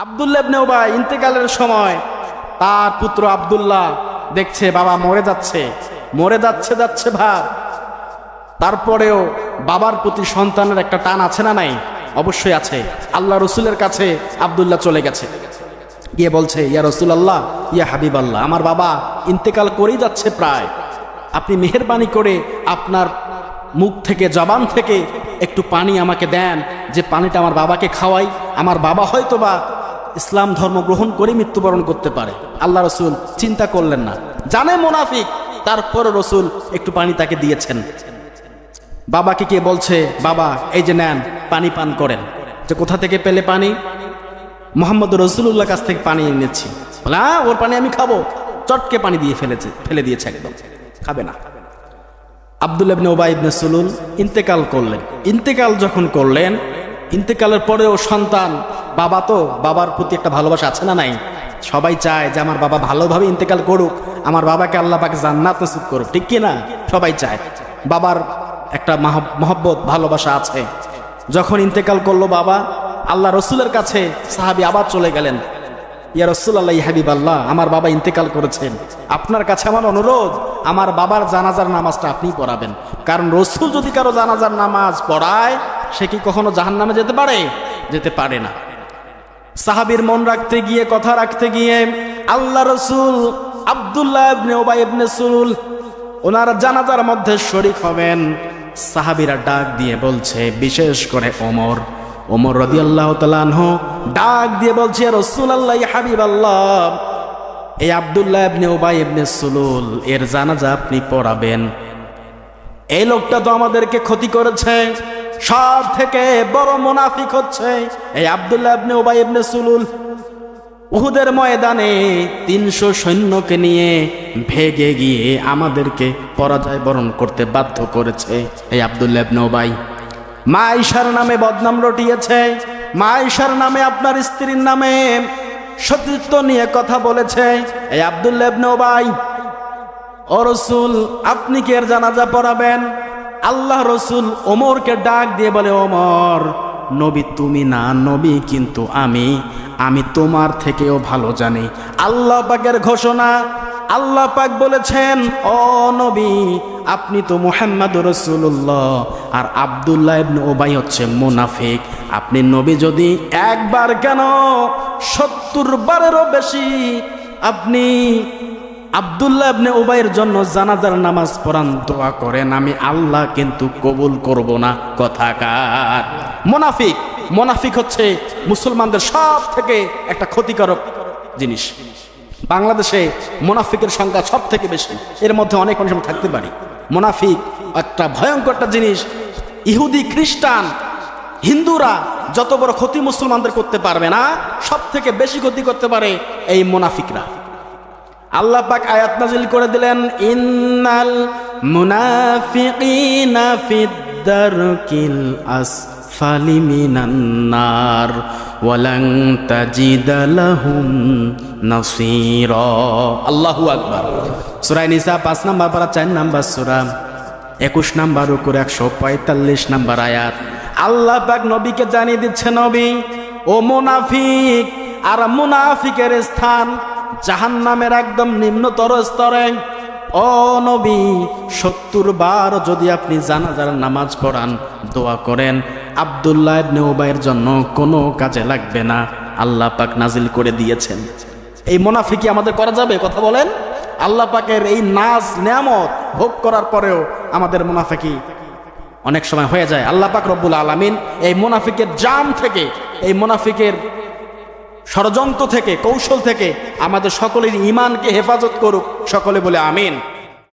আব্দুল্লাহ ইবনে উবাই ইন্তেকালের সময় তার পুত্র আব্দুল্লাহ দেখছে বাবা মরে যাচ্ছে ভাব। তারপরেও বাবার প্রতি সন্তানের একটা টান আছে না নাই? অবশ্যই আছে। আল্লাহ রসুলের কাছে আব্দুল্লাহ চলে গেছে, গিয়ে বলছে, ইয়া রাসূলুল্লাহ, ইয়া হাবিবাল্লাহ, আমার বাবা ইন্তেকাল করেই যাচ্ছে প্রায়, আপনি মেহেরবানি করে আপনার মুখ থেকে, জবান থেকে একটু পানি আমাকে দেন, যে পানিটা আমার বাবাকে খাওয়াই। আমার বাবা হয়তোবা ইসলাম ধর্ম গ্রহণ করে মৃত্যুবরণ করতে পারে। আল্লাহ রসুল চিন্তা করলেন না, জানে মুনাফিক, তারপরে রসুল একটু পানি তাকে দিয়েছেন। বাবাকে কে বলছে, বাবা এই যে নেন, পানি পান করেন। যে কোথা থেকে পেলে পানি? মুহাম্মদ রাসূলুল্লাহ কাছ থেকে পানি এনেছি। বলে, ওর পানি আমি খাবো? চটকে পানি দিয়ে ফেলে দিয়েছে, একদম খাবে না। আব্দুল্লাহ ইবনে উবাই ইবনে সুলুল ইন্তেকাল করলেন। ইন্তেকাল যখন করলেন, ইন্তেকালের পরেও সন্তান, বাবা তো, বাবার প্রতি একটা ভালোবাসা আছে না নাই? সবাই চায় যে আমার বাবা ভালোভাবে ইন্তেকাল করুক, আমার বাবাকে আল্লাহ পাক জান্নাত নসিব করুক, ঠিক কি না? সবাই চায়, বাবার একটা মহব্বত, ভালোবাসা আছে। যখন ইন্তেকাল করলো বাবা, আল্লাহ রসুলের কাছে সাহাবী আবার চলে গেলেন, ইয়া রাসূলুল্লাহ, ইয়া হাবিবাল্লাহ, আমার বাবা ইন্তেকাল করেছেন, আপনার কাছে আমার অনুরোধ, আমার বাবার জানাজার নামাজটা আপনি পড়াবেন। কারণ রসুল যদি কারো জানাজার নামাজ পড়ায়, সে কি কখনো জাহান্নামে যেতে পারে? যেতে পারে না। সাহাবীর মন রাখতে গিয়ে, কথা রাখতে গিয়ে আল্লাহ রসুল আব্দুল্লাহ ইবনে উবাই ইবনে সুলুল ওনার জানাজার মধ্যে শরীক হবেন। সাহাবীরা ডাক দিয়ে বলছে, বিশেষ করে ওমর রাদিয়াল্লাহু তাআলা আনহু ডাক দিয়ে বলছে, ইয়া রাসূলুল্লাহ, ইয়া হাবিবাল্লাহ, এই আব্দুল্লাহ ইবনে উবাই ইবনে সুলুল এর জানাজা আপনি পড়াবেন। এই লোকটা তো আমাদেরকে ক্ষতি করেছে, সব থেকে বড় মুনাফিক হচ্ছে এই আব্দুল্লাহ ইবনে উবাই ইবনে সুলুল। উহুদের ময়দানে 300 সৈন্যকে নিয়ে ভেগে গিয়ে আমাদেরকে পরাজয় বরণ করতে বাধ্য করেছে এই আব্দুল্লাহ ইবনে উবাই। মা আয়েশার নামে বদনাম রটিয়েছে, মা আয়েশার নামে, আপনার স্ত্রীর নামে সতীত্ব নিয়ে কথা বলেছে এই আব্দুল্লাহ ইবনে উবাই। ও রাসূল, আপনি কি এর জানাজা পড়াবেন? আল্লাহ রসুল ওমরকে ডাক দিয়ে বলে, ওমর, নবী তুমি না, নবী কিন্তু আমি তোমার থেকেও ভালো জানি। আল্লাহ পাকের ঘোষণা, আল্লাহ পাক বলেছেন, ও নবী, আপনি তো মুহাম্মদুর রাসূলুল্লাহ, আর আব্দুল্লাহ ইবনে উবাই হচ্ছে মুনাফিক। আপনি নবী যদি একবার কেন 70 বারেরও বেশি আপনি আব্দুল্লাহ ইবনে উবাইয়ের জন্য জানাজার নামাজ পড়ান, দোয়া করেন, আমি আল্লাহ কিন্তু কবুল করব না। কথাকার মুনাফিক হচ্ছে মুসলমানদের সব থেকে একটা ক্ষতিকারক জিনিস। বাংলাদেশে মুনাফিকের সংখ্যা সব থেকে বেশি, এর মধ্যে অনেক মানুষ থাকতে পারি। মুনাফিক একটা ভয়ঙ্কর একটা জিনিস। ইহুদি, খ্রিস্টান, হিন্দুরা যত বড় ক্ষতি মুসলমানদের করতে পারবে না, সব থেকে বেশি ক্ষতি করতে পারে এই মুনাফিকরা। আল্লাহ পাক আয়াত নাযিল করে দিলেন, ইন্নাল মুনাফিকিনা ফিদ দারকিল আসফালি মিনান নার ওয়া লান তাজিদা লাহুম নাসীরা। আল্লাহু আকবার। সূরা নিসা 5 নম্বর পারা 4 নম্বর সূরা 21 নম্বর রুকুর 145 নম্বর আয়াত। আল্লাহ পাক নবীকে জানিয়ে দিচ্ছে, নবী, ও মুনাফিক, আর মুনাফিকের স্থান জাহান্নামের একদম নিম্নতর স্তরে। ও নবী, 70 বার যদি আপনি জানাজার নামাজ পড়ান, দোয়া করেন, আব্দুল্লাহ ইবনে উবাইয়ের জন্য কোনো কাজে লাগবে না। আল্লাহ পাক নাজিল করে দিয়েছেন। এই মুনাফিকি আমাদের করা যাবে? কথা বলেন। আল্লাহ পাকের এই নাজ নেয়ামত ভোগ করার পরেও আমাদের মুনাফিকি অনেক সময় হয়ে যায়। আল্লাহ পাক রব্বুল আলামিন এই মুনাফিকের জাম থেকে, এই মুনাফিকের ষড়যন্ত্র থেকে, কৌশল থেকে আমাদের সকলের ঈমানকে হেফাজত করুক। সকলে বলে আমিন।